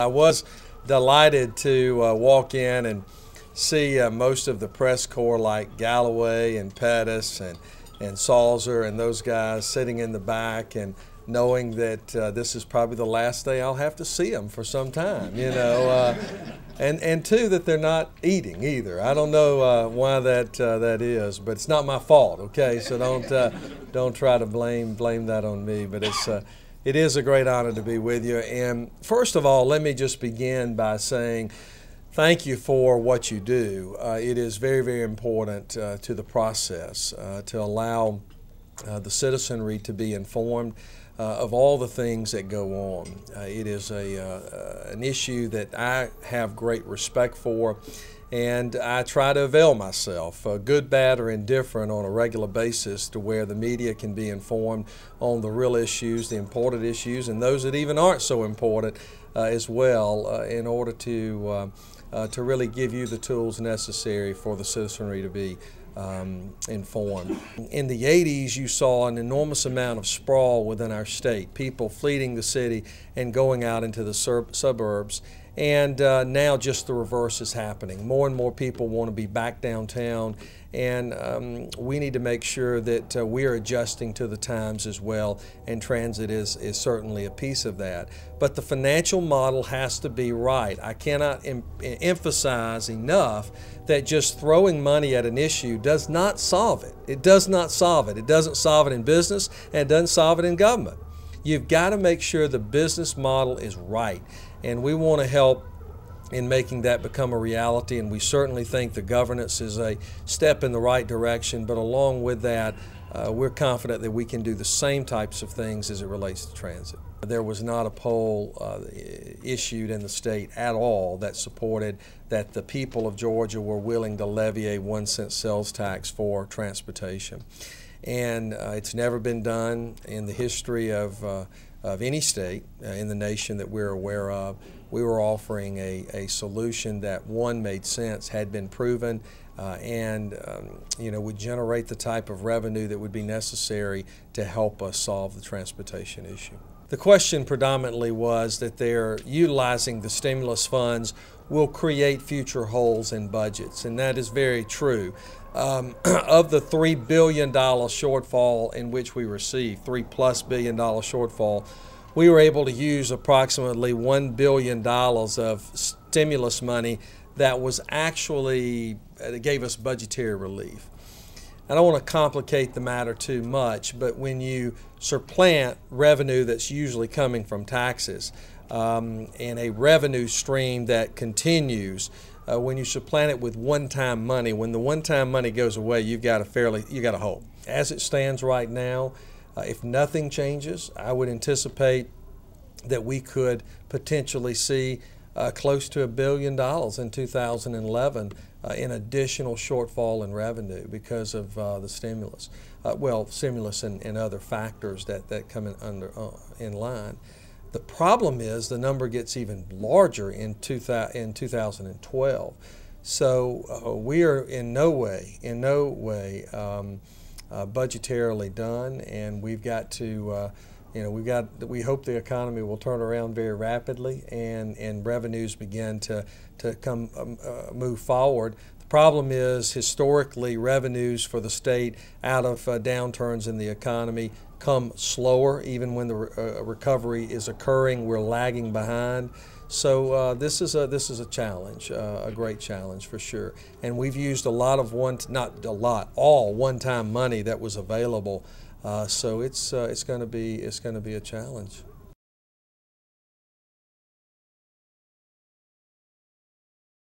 I was delighted to walk in and see most of the press corps like Galloway and Pettis and Salzer and those guys sitting in the back, and knowing that this is probably the last day I'll have to see them for some time, and two, that they're not eating either. I don't know why that is, but it's not my fault. Okay, so don't try to blame that on me. But it is a great honor to be with you. And first of all, let me just begin by saying thank you for what you do. It is very, very important to the process to allow the citizenry to be informed of all the things that go on. It is an issue that I have great respect for, and I try to avail myself, good, bad, or indifferent, on a regular basis to where the media can be informed on the real issues, the important issues, and those that even aren't so important as well, in order to really give you the tools necessary for the citizenry to be informed. In the 80s, you saw an enormous amount of sprawl within our state, people fleeing the city and going out into the suburbs. And now just the reverse is happening. More and more people want to be back downtown, and we need to make sure that we're adjusting to the times as well, and transit is certainly a piece of that. But the financial model has to be right. I cannot emphasize enough that just throwing money at an issue does not solve it. It does not solve it. It doesn't solve it in business, and it doesn't solve it in government. You've got to make sure the business model is right, and we want to help in making that become a reality, and we certainly think the governance is a step in the right direction, but along with that, we're confident that we can do the same types of things as it relates to transit. There was not a poll issued in the state at all that supported that the people of Georgia were willing to levy a 1-cent sales tax for transportation. And it's never been done in the history of any state in the nation that we're aware of. We were offering a solution that, one, made sense, had been proven, and would generate the type of revenue that would be necessary to help us solve the transportation issue. The question predominantly was that they're utilizing the stimulus funds will create future holes in budgets, and that is very true. Of the $3 billion shortfall in which we received, $3+ billion shortfall, we were able to use approximately $1 billion of stimulus money that was actually, that gave us budgetary relief. I don't want to complicate the matter too much, but when you supplant revenue that's usually coming from taxes and a revenue stream that continues, when you supplant it with one-time money, when the one-time money goes away, you've got a hole. As it stands right now, if nothing changes, I would anticipate that we could potentially see close to $1 billion in 2011 in additional shortfall in revenue because of the stimulus. Stimulus and other factors that come in line. The problem is the number gets even larger in 2012. So we are in no way budgetarily done, and we've got to, we hope the economy will turn around very rapidly and revenues begin to move forward. The problem is, historically, revenues for the state out of downturns in the economy come slower. Even when the recovery is occurring, we're lagging behind. So this is a challenge, a great challenge for sure. And we've used a lot of all one-time money that was available. So it's going to be a challenge.